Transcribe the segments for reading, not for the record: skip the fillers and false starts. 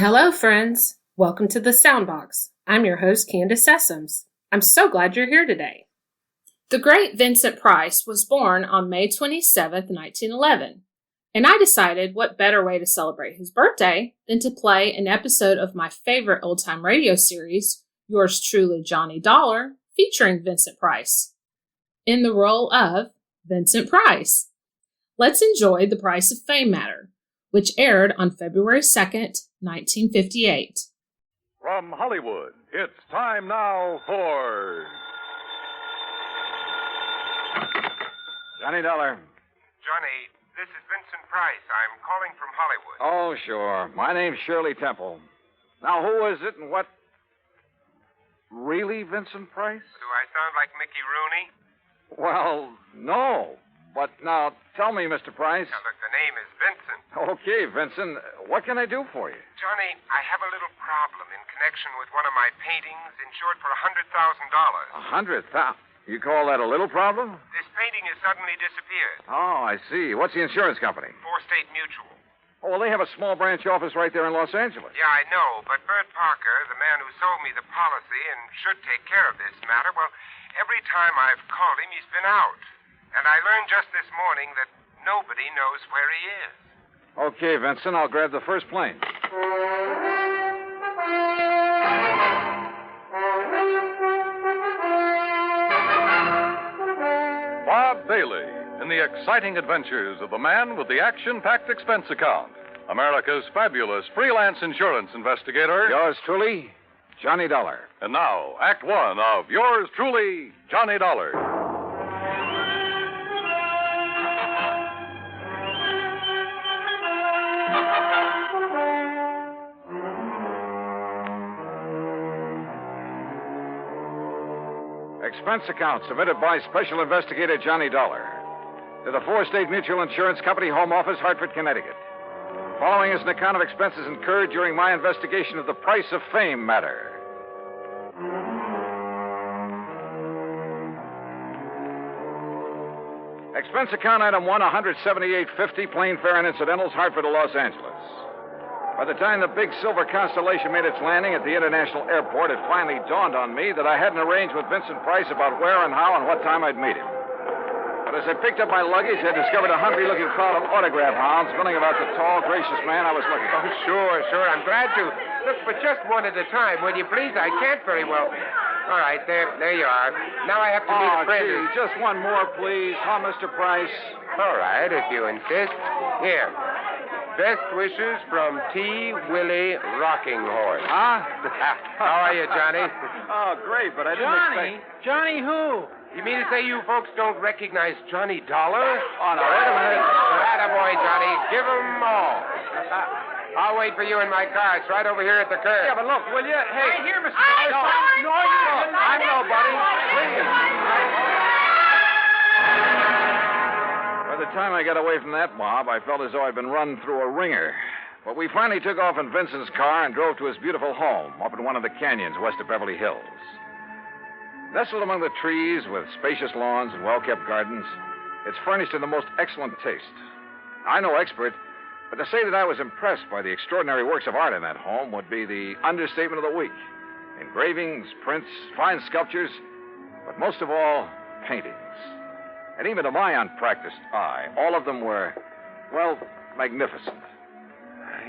Hello, friends. Welcome to the Soundbox. I'm your host, Candace Sessoms. I'm so glad you're here today. The great Vincent Price was born on May 27, 1911, and I decided what better way to celebrate his birthday than to play an episode of my favorite old-time radio series, Yours Truly, Johnny Dollar, featuring Vincent Price, in the role of Vincent Price. Let's enjoy The Price of Fame Matter, which aired on February 2nd, 1958. From Hollywood, it's time now for... Johnny Dollar. Johnny, this is Vincent Price. I'm calling from Hollywood. Oh, sure. My name's Shirley Temple. Now, who is it and what? Really Vincent Price? Do I sound like Mickey Rooney? Well, no. But now, tell me, Mr. Price. Now, look, the name is Vincent. Okay, Vincent. What can I do for you? Johnny, I have a little problem in connection with one of my paintings insured for $100,000. $100,000? You call that a little problem? This painting has suddenly disappeared. Oh, I see. What's the insurance company? State Mutual. Oh, well, they have a small branch office right there in Los Angeles. Yeah, I know, but Bert Parker, the man who sold me the policy and should take care of this matter, well, every time I've called him, he's been out. And I learned just this morning that nobody knows where he is. Okay, Vincent, I'll grab the first plane. Bob Bailey in the exciting adventures of the man with the action-packed expense account. America's fabulous freelance insurance investigator. Yours truly, Johnny Dollar. And now, Act One of Yours Truly, Johnny Dollar. Expense account submitted by Special Investigator Johnny Dollar to the State Mutual Insurance Company, Home Office, Hartford, Connecticut. Following is an account of expenses incurred during my investigation of the Price of Fame matter. Expense account item 1, $178.50, plane fare and incidentals, Hartford to Los Angeles. By the time the big silver Constellation made its landing at the International Airport, it finally dawned on me that I hadn't arranged with Vincent Price about where and how and what time I'd meet him. But as I picked up my luggage, I discovered a hungry-looking crowd of autograph hounds milling about the tall, gracious man I was looking at. Oh, sure. I'm glad to. Look, but just one at a time, will you please? I can't very well. All right, there you are. Now I have to meet a friend. Gee, just one more, please. Huh, Mr. Price? All right, if you insist. Here. Best wishes from T. Willie Rocking Horse. Huh? How are you, Johnny? Oh, great, but I didn't expect... Johnny who? You mean to say you folks don't recognize Johnny Dollar? Oh, no, wait a minute. Attaboy, Johnny. Give 'em all. I'll wait for you in my car. It's right over here at the curb. Yeah, but look, will you? Hey. Right here, Mr. No, Price. no, you don't. I'm nobody. Please. By the time I got away from that mob, I felt as though I'd been run through a ringer. But we finally took off in Vincent's car and drove to his beautiful home up in one of the canyons west of Beverly Hills. Nestled among the trees with spacious lawns and well-kept gardens, it's furnished in the most excellent taste. I'm no expert, but to say that I was impressed by the extraordinary works of art in that home would be the understatement of the week. Engravings, prints, fine sculptures, but most of all, paintings. And even to my unpracticed eye, all of them were, well, magnificent.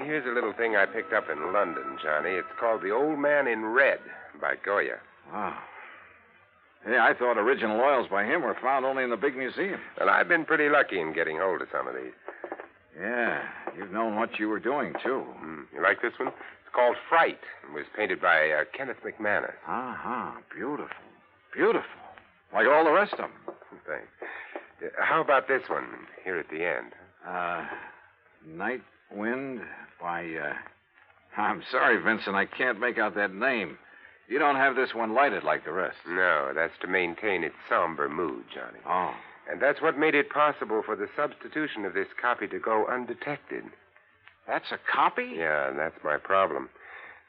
Here's a little thing I picked up in London, Johnny. It's called The Old Man in Red by Goya. Wow. Yeah, I thought original oils by him were found only in the big museum. Well, I've been pretty lucky in getting hold of some of these. Yeah, you've known what you were doing, too. You like this one? It's called Fright. It was painted by Kenneth McManus. Uh-huh. Beautiful. Beautiful. Like all the rest of them. Thanks. How about this one here at the end? Night Wind by, I'm sorry, Vincent, I can't make out that name. You don't have this one lighted like the rest. No, that's to maintain its somber mood, Johnny. Oh. And that's what made it possible for the substitution of this copy to go undetected. That's a copy? Yeah, and that's my problem.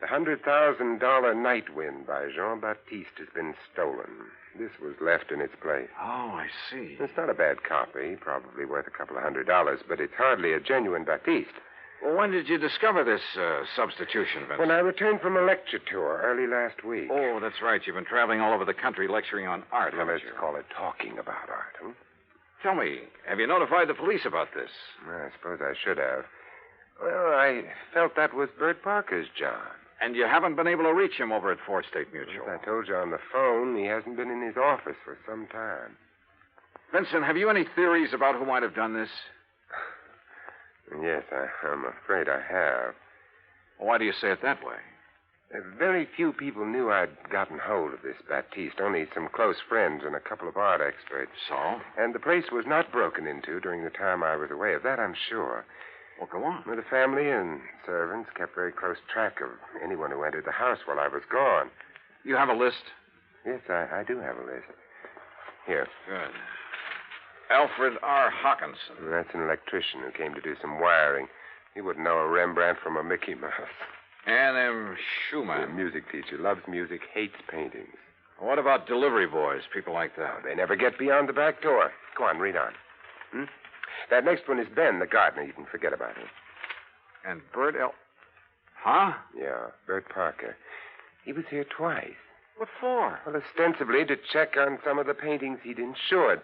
The $100,000 Night Wind by Jean-Baptiste has been stolen. This was left in its place. Oh, I see. It's not a bad copy, probably worth a couple of $100, but it's hardly a genuine Baptiste. Well, when did you discover this substitution, Vincent? When I returned from a lecture tour early last week. Oh, that's right. You've been traveling all over the country lecturing on art, Now, haven't let's you? call it talking about art, huh? Tell me, have you notified the police about this? Well, I suppose I should have. Well, I felt that was Bert Parker's job. And you haven't been able to reach him over at Fourth State Mutual? As I told you on the phone, he hasn't been in his office for some time. Vincent, have you any theories about who might have done this? Yes, I'm afraid I have. Why do you say it that way? Very few people knew I'd gotten hold of this Baptiste, only some close friends and a couple of art experts. So? And the place was not broken into during the time I was away. Of that I'm sure. Well, go on. Well, the family and servants kept very close track of anyone who entered the house while I was gone. You have a list? Yes, I do have a list. Here. Good. Alfred R. Hawkinson. That's an electrician who came to do some wiring. He wouldn't know a Rembrandt from a Mickey Mouse. Ann M. The Schumann. music teacher loves music, hates paintings. What about delivery boys, people like that? They never get beyond the back door. Go on, read on. That next one is Ben, the gardener. You can forget about him. And Bert L. Huh? Yeah, Bert Parker. He was here twice. What for? Well, ostensibly to check on some of the paintings he'd insured.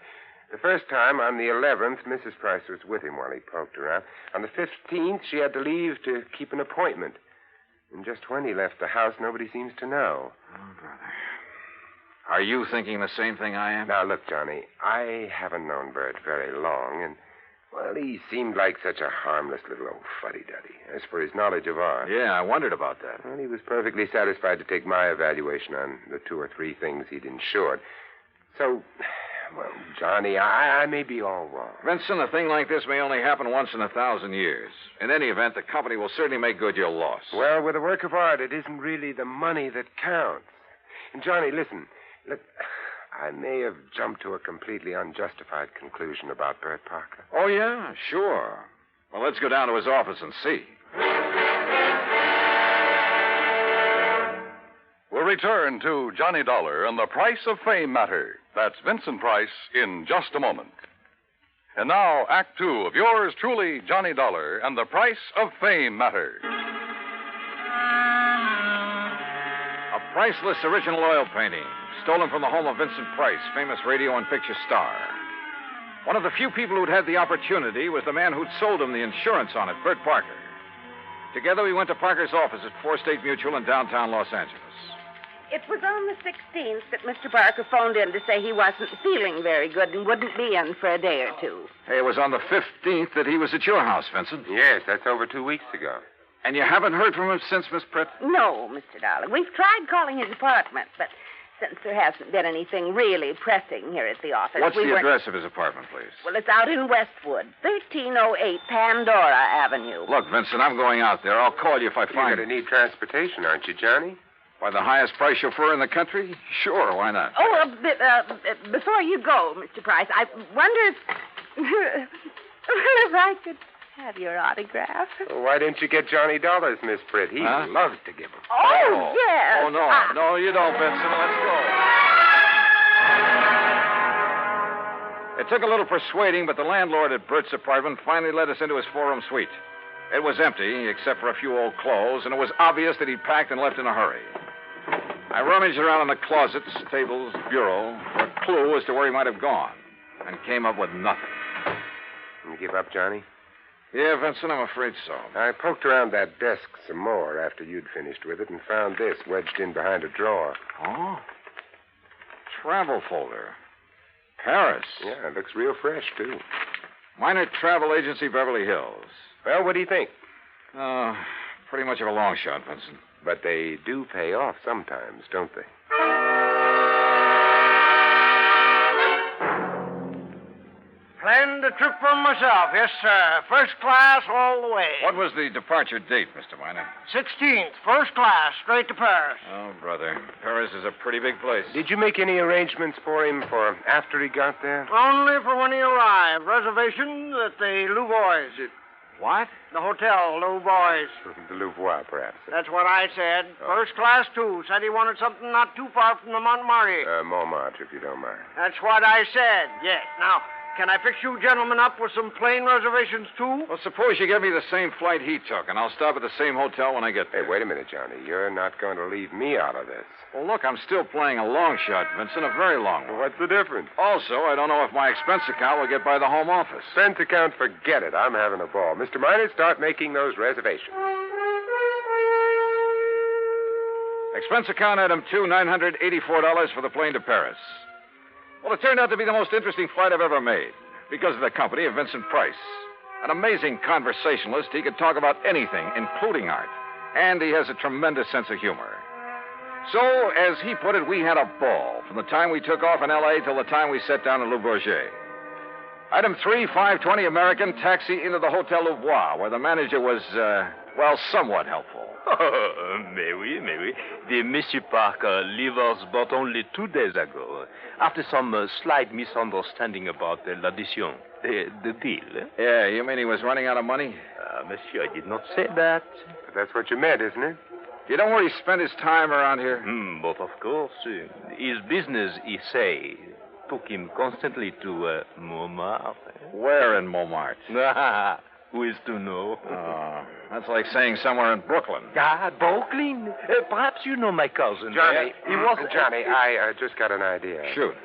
The first time, on the 11th, Mrs. Price was with him while he poked around. On the 15th, she had to leave to keep an appointment. And just when he left the house, nobody seems to know. Oh, brother. Are you thinking the same thing I am? Now, look, Johnny, I haven't known Bert very long, and, well, he seemed like such a harmless little old fuddy-duddy. As for his knowledge of art... Yeah, I wondered about that. Well, he was perfectly satisfied to take my evaluation on the 2 or 3 things he'd insured. So, well, Johnny, I may be all wrong. Vincent, a thing like this may only happen once in 1,000 years. In any event, the company will certainly make good your loss. Well, with a work of art, it isn't really the money that counts. And, Johnny, listen. Look, I may have jumped to a completely unjustified conclusion about Bert Parker. Oh, yeah? Sure. Well, let's go down to his office and see. We'll return to Johnny Dollar and the Price of Fame matter. That's Vincent Price in just a moment. And now, Act 2 of yours truly, Johnny Dollar and the Price of Fame matter. A priceless original oil painting, stolen from the home of Vincent Price, famous radio and picture star. One of the few people who'd had the opportunity was the man who'd sold him the insurance on it, Bert Parker. Together, we went to Parker's office at Fourth State Mutual in downtown Los Angeles. It was on the 16th that Mr. Parker phoned in to say he wasn't feeling very good and wouldn't be in for a day or two. Hey, it was on the 15th that he was at your house, Vincent. Yes, that's over 2 weeks ago. And you haven't heard from him since, Miss Pritt? No, Mr. Dollar. We've tried calling his apartment, but since there hasn't been anything really pressing here at the office... What's the address of his apartment, please? Well, it's out in Westwood, 1308 Pandora Avenue. Look, Vincent, I'm going out there. I'll call you if I You're find going to need transportation, aren't you, Johnny? By the highest price chauffeur in the country? Sure, why not? Oh, before you go, Mr. Price, I wonder if... if I could have your autograph. Well, why didn't you get Johnny Dollars, Miss Britt? He loves to give them. Oh, yes. Oh, no. No, you don't, Vincent. Let's go. It took a little persuading, but the landlord at Bert's apartment finally let us into his 4-room suite. It was empty, except for a few old clothes, and it was obvious that he'd packed and left in a hurry. I rummaged around in the closets, tables, bureau, for a clue as to where he might have gone, and came up with nothing. You give up, Johnny? Yeah, Vincent, I'm afraid so. I poked around that desk some more after you'd finished with it and found this wedged in behind a drawer. Oh? Travel folder. Paris. Yeah, it looks real fresh, too. Minor Travel Agency, Beverly Hills. Well, what do you think? Pretty much of a long shot, Vincent. But they do pay off sometimes, don't they? Planned a trip for myself, yes, sir. First class all the way. What was the departure date, Mr. Miner? 16th, first class, straight to Paris. Oh, brother. Paris is a pretty big place. Did you make any arrangements for him for after he got there? Only for when he arrived. Reservation at the Louvois. What? The hotel, Louvois. The Louvois, perhaps. That's what I said. First class, too. Said he wanted something not too far from the Montmartre. Montmartre, if you don't mind. That's what I said, yes. Now, Can I fix you gentlemen up with some plane reservations, too? Well, suppose you give me the same flight he took, and I'll stop at the same hotel when I get there. Hey, wait a minute, Johnny. You're not going to leave me out of this. Well, look, I'm still playing a long shot, Vincent, a very long one. What's the difference? Also, I don't know if my expense account will get by the home office. Expense account, forget it. I'm having a ball. Mr. Minor, start making those reservations. Expense account item 2, $984 for the plane to Paris. Well, it turned out to be the most interesting flight I've ever made because of the company of Vincent Price. An amazing conversationalist. He could talk about anything, including art. And he has a tremendous sense of humor. So, as he put it, we had a ball from the time we took off in L.A. till the time we sat down in Le Bourget. Item 3, 5:20 American, taxi into the Hotel Louvois, where the manager was, somewhat helpful. Oh, mais oui. The Monsieur Parker leave us but only 2 days ago, after some slight misunderstanding about l'addition, the deal. Yeah, you mean he was running out of money? Monsieur, I did not say that. But that's what you meant, isn't it? You know where he spent his time around here? But of course, his business, he say, took him constantly to Montmartre. Where in Montmartre? Who is to know? Oh, that's like saying somewhere in Brooklyn. Brooklyn. Perhaps you know my cousin. Johnny, He was... Johnny, I just got an idea. Shoot.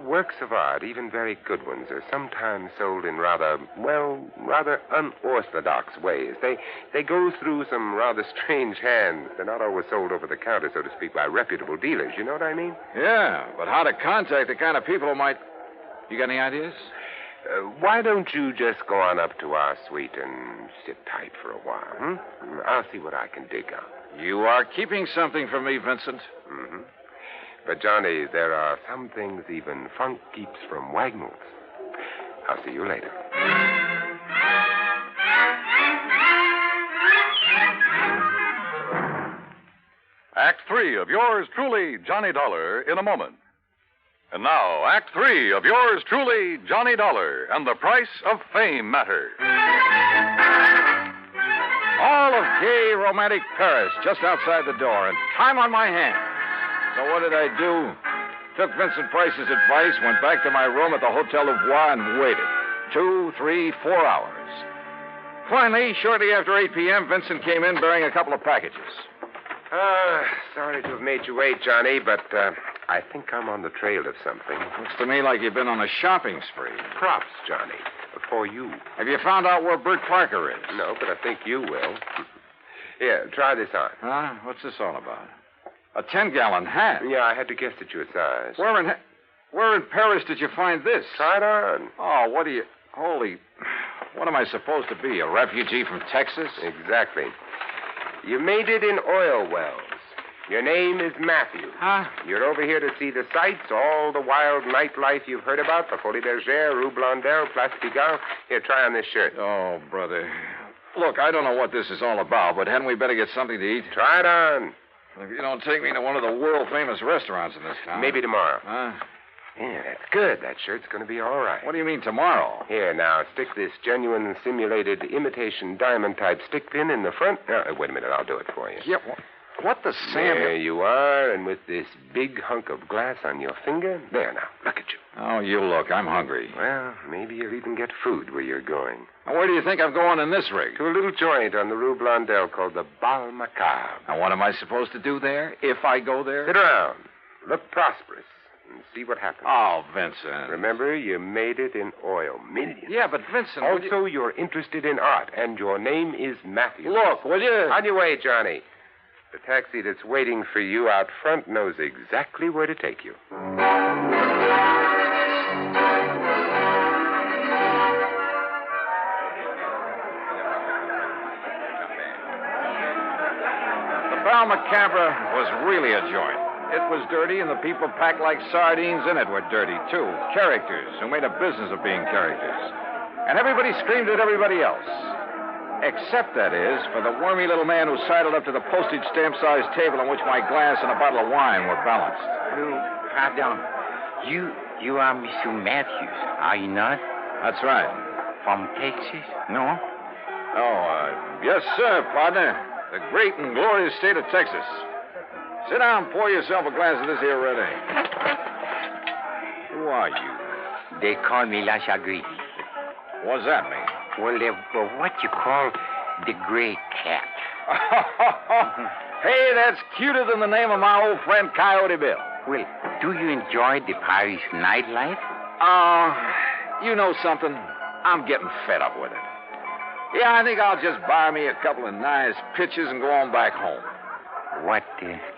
Works of art, even very good ones, are sometimes sold in rather unorthodox ways. They go through some rather strange hands. They're not always sold over the counter, so to speak, by reputable dealers. You know what I mean? Yeah, but how to contact the kind of people who might... You got any ideas? Why don't you just go on up to our suite and sit tight for a while, I'll see what I can dig up. You are keeping something from me, Vincent. Mm-hmm. But, Johnny, there are some things even funk keeps from Wagnalls. I'll see you later. Act 3 of yours truly, Johnny Dollar, in a moment. And now, Act 3 of yours truly, Johnny Dollar, and the Price of Fame matter. All of gay, romantic Paris just outside the door, and time on my hands. So what did I do? Took Vincent Price's advice, went back to my room at the Hotel Louvois, and waited. 2, 3, 4 hours. Finally, shortly after 8 p.m., Vincent came in bearing a couple of packages. Sorry to have made you wait, Johnny, but I think I'm on the trail of something. Looks to me like you've been on a shopping spree. Props, Johnny, for you. Have you found out where Bert Parker is? No, but I think you will. Here, try this on. Huh? What's this all about? A 10-gallon hat? Yeah, I had to guess at your size. Where in Paris did you find this? Try it on. Oh, what do you... Holy... What am I supposed to be, a refugee from Texas? Exactly. You made it in oil wells. Your name is Matthew. Huh? You're over here to see the sights, all the wild nightlife you've heard about, the Folie Bergère, Rue Blondel, Place Pigalle. Here, try on this shirt. Oh, brother. Look, I don't know what this is all about, but hadn't we better get something to eat? Try it on. If you don't take me to one of the world-famous restaurants in this town... Maybe tomorrow. Huh? Yeah, that's good. That shirt's going to be all right. What do you mean tomorrow? Here, now, stick this genuine simulated imitation diamond-type stick pin in the front. Wait a minute, I'll do it for you. Yeah, what the Sam... There you are, and with this big hunk of glass on your finger. There, now, look at you. Oh, you look. I'm hungry. Well, maybe you'll even get food where you're going. Now, where do you think I'm going in this rig? To a little joint on the Rue Blondel called the Bal Macabre. Now, what am I supposed to do there, if I go there? Sit around, look prosperous, and see what happens. Oh, Vincent. Remember, you made it in oil. Millions. Yeah, but Vincent... Also, you're interested in art, and your name is Matthew. Look, will you... On your way, Johnny. The taxi that's waiting for you out front knows exactly where to take you. The Bal Macabre was really a joint. It was dirty, and the people packed like sardines in it were dirty, too. Characters who made a business of being characters. And everybody screamed at everybody else. Except, that is, for the wormy little man who sidled up to the postage stamp-sized table on which my glass and a bottle of wine were balanced. Pardon. You are Mr. Matthews, are you not? That's right. From Texas, no? Yes, sir, partner. The great and glorious state of Texas. Sit down and pour yourself a glass of this here red ale. Who are you? They call me La Chagrin. What's that mean? Well, they're what you call the gray cat. Hey, that's cuter than the name of my old friend Coyote Bill. Well, do you enjoy the Paris nightlife? You know something? I'm getting fed up with it. Yeah, I think I'll just buy me a couple of nice pictures and go on back home. What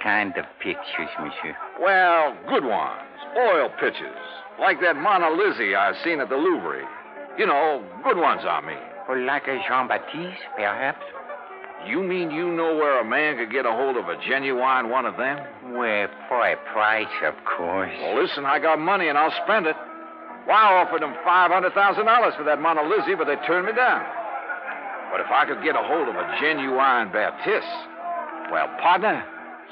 kind of pictures, monsieur? Well, good ones. Oil pictures. Like that Mona Lisa I seen at the Louvre. You know, good ones, I mean. Or like a Jean-Baptiste, perhaps? You mean you know where a man could get a hold of a genuine one of them? Well, for a price, of course. Well, listen, I got money and I'll spend it. Well, I offered them $500,000 for that Mona Lisa, but they turned me down. But if I could get a hold of a genuine Baptiste, well, partner,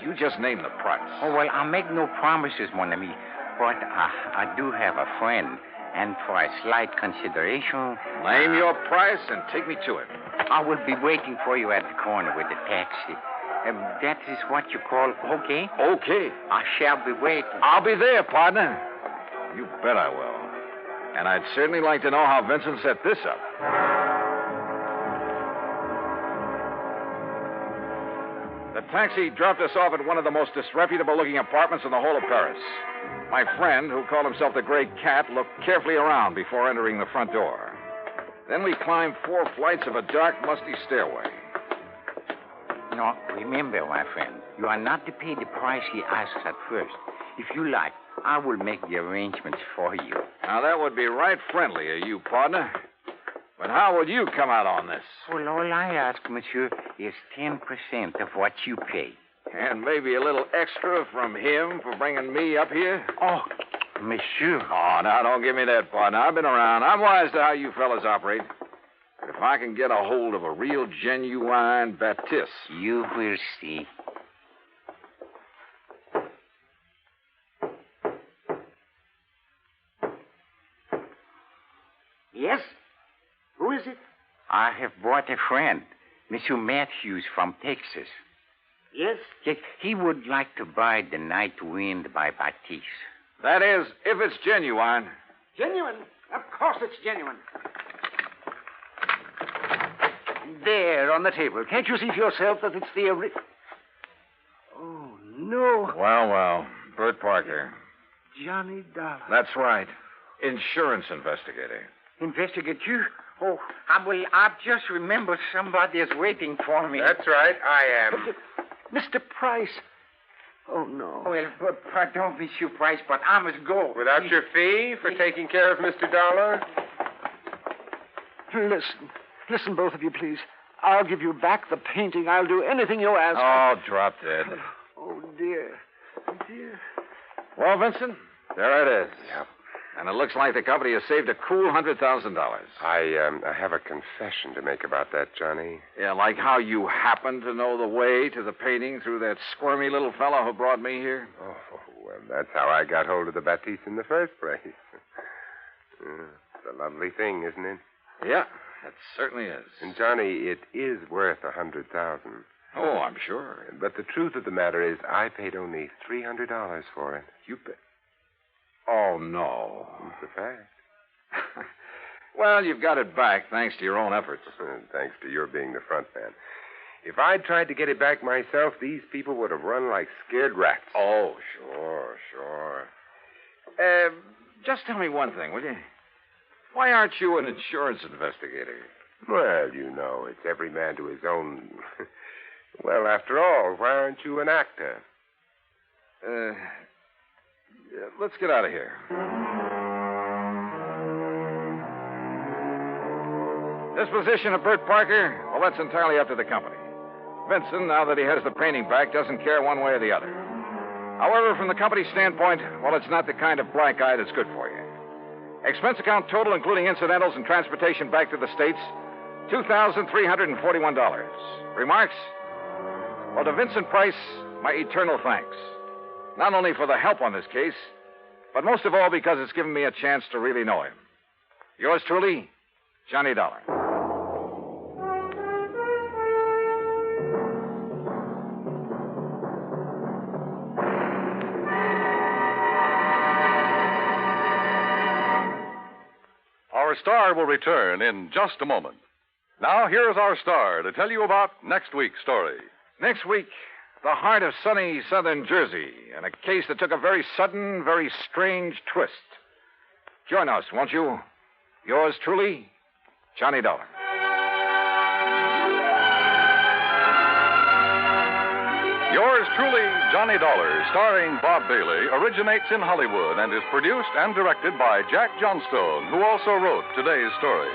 you just name the price. Oh, well, I'll make no promises, mon ami. But I do have a friend. And for a slight consideration... Name your price and take me to it. I will be waiting for you at the corner with the taxi. That is what you call okay? Okay. I shall be waiting. I'll be there, partner. You bet I will. And I'd certainly like to know how Vincent set this up. The taxi dropped us off at one of the most disreputable-looking apartments in the whole of Paris. My friend, who called himself the Gray Cat, looked carefully around before entering the front door. Then we climbed 4 flights of a dark, musty stairway. No, remember, my friend, you are not to pay the price he asks at first. If you like, I will make the arrangements for you. Now, that would be right friendly of you, partner. But how would you come out on this? Well, all I ask, monsieur, is 10% of what you pay. And maybe a little extra from him for bringing me up here? Oh, monsieur. Oh, now, don't give me that, partner. I've been around. I'm wise to how you fellas operate. But if I can get a hold of a real, genuine Baptiste... You will see. Yes? Who is it? I have brought a friend, Monsieur Matthews from Texas. Yes? Yes, he would like to buy The Night Wind by Baptiste. That is, if it's genuine. Genuine? Of course it's genuine. There, on the table. Can't you see for yourself that it's the Oh, no. Well, Bert Parker. Johnny Dollar. That's right. Insurance investigator. Investigate you? Oh, I've just remembered somebody is waiting for me. That's right, I am. Mr. Price. Oh, no. Well, pardon, Monsieur Price, but I must go. Without your fee for taking care of Mr. Dollar? Listen, both of you, please. I'll give you back the painting. I'll do anything you ask. Oh, drop dead. Oh, dear. Dear. Well, Vincent, there it is. Yep. And it looks like the company has saved a cool $100,000. I have a confession to make about that, Johnny. Yeah, like how you happen to know the way to the painting through that squirmy little fellow who brought me here. Oh, well, that's how I got hold of the Baptiste in the first place. It's a lovely thing, isn't it? Yeah, it certainly is. And, Johnny, it is worth $100,000. Oh, I'm sure. But the truth of the matter is, I paid only $300 for it. You paid? Oh, no. It's a fact. Well, you've got it back, thanks to your own efforts. Thanks to your being the front man. If I'd tried to get it back myself, these people would have run like scared rats. Oh, sure. Just tell me one thing, will you? Why aren't you an insurance investigator? Well, you know, it's every man to his own. Well, after all, why aren't you an actor? Let's get out of here. Disposition of Bert Parker? Well, that's entirely up to the company. Vincent, now that he has the painting back, doesn't care one way or the other. However, from the company's standpoint, well, it's not the kind of black eye that's good for you. Expense account total, including incidentals and transportation back to the States, $2,341. Remarks? Well, to Vincent Price, my eternal thanks. Not only for the help on this case, but most of all because it's given me a chance to really know him. Yours truly, Johnny Dollar. our star will return in just a moment. Now, here's our star to tell you about next week's story. Next week, the heart of sunny southern Jersey, and a case that took a very sudden, very strange twist. Join us, won't you? Yours truly, Johnny Dollar. Yours truly, Johnny Dollar, starring Bob Bailey, originates in Hollywood and is produced and directed by Jack Johnstone, who also wrote today's story.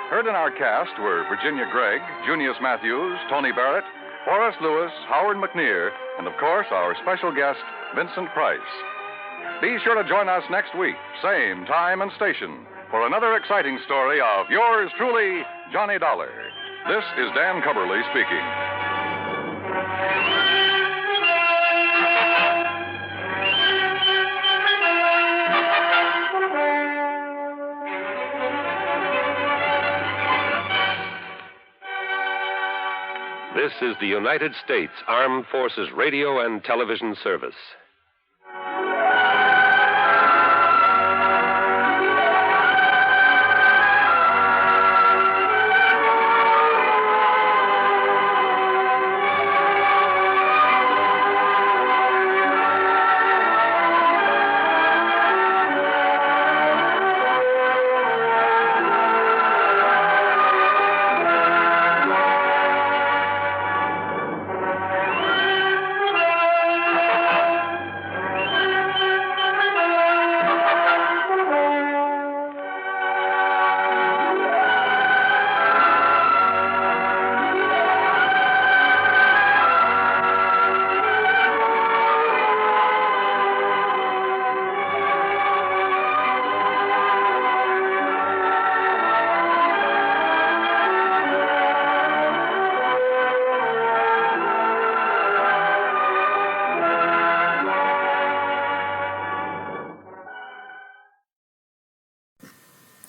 Heard in our cast were Virginia Gregg, Junius Matthews, Tony Barrett, Horace Lewis, Howard McNear, and of course our special guest, Vincent Price. Be sure to join us next week, same time and station, for another exciting story of yours truly, Johnny Dollar. This is Dan Cubberly speaking. This is the United States Armed Forces Radio and Television Service.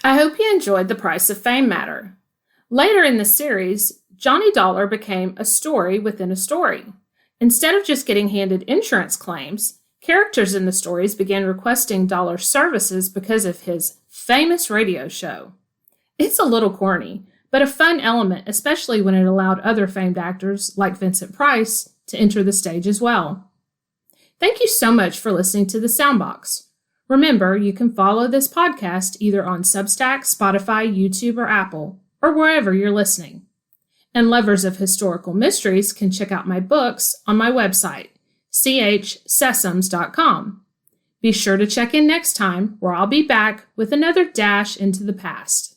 I hope you enjoyed The Price of Fame matter. Later in the series, Johnny Dollar became a story within a story. Instead of just getting handed insurance claims, characters in the stories began requesting Dollar's services because of his famous radio show. It's a little corny, but a fun element, especially when it allowed other famed actors like Vincent Price to enter the stage as well. Thank you so much for listening to the Soundbox. Remember, you can follow this podcast either on Substack, Spotify, YouTube, or Apple, or wherever you're listening. And lovers of historical mysteries can check out my books on my website, chsesams.com. Be sure to check in next time, where I'll be back with another dash into the past.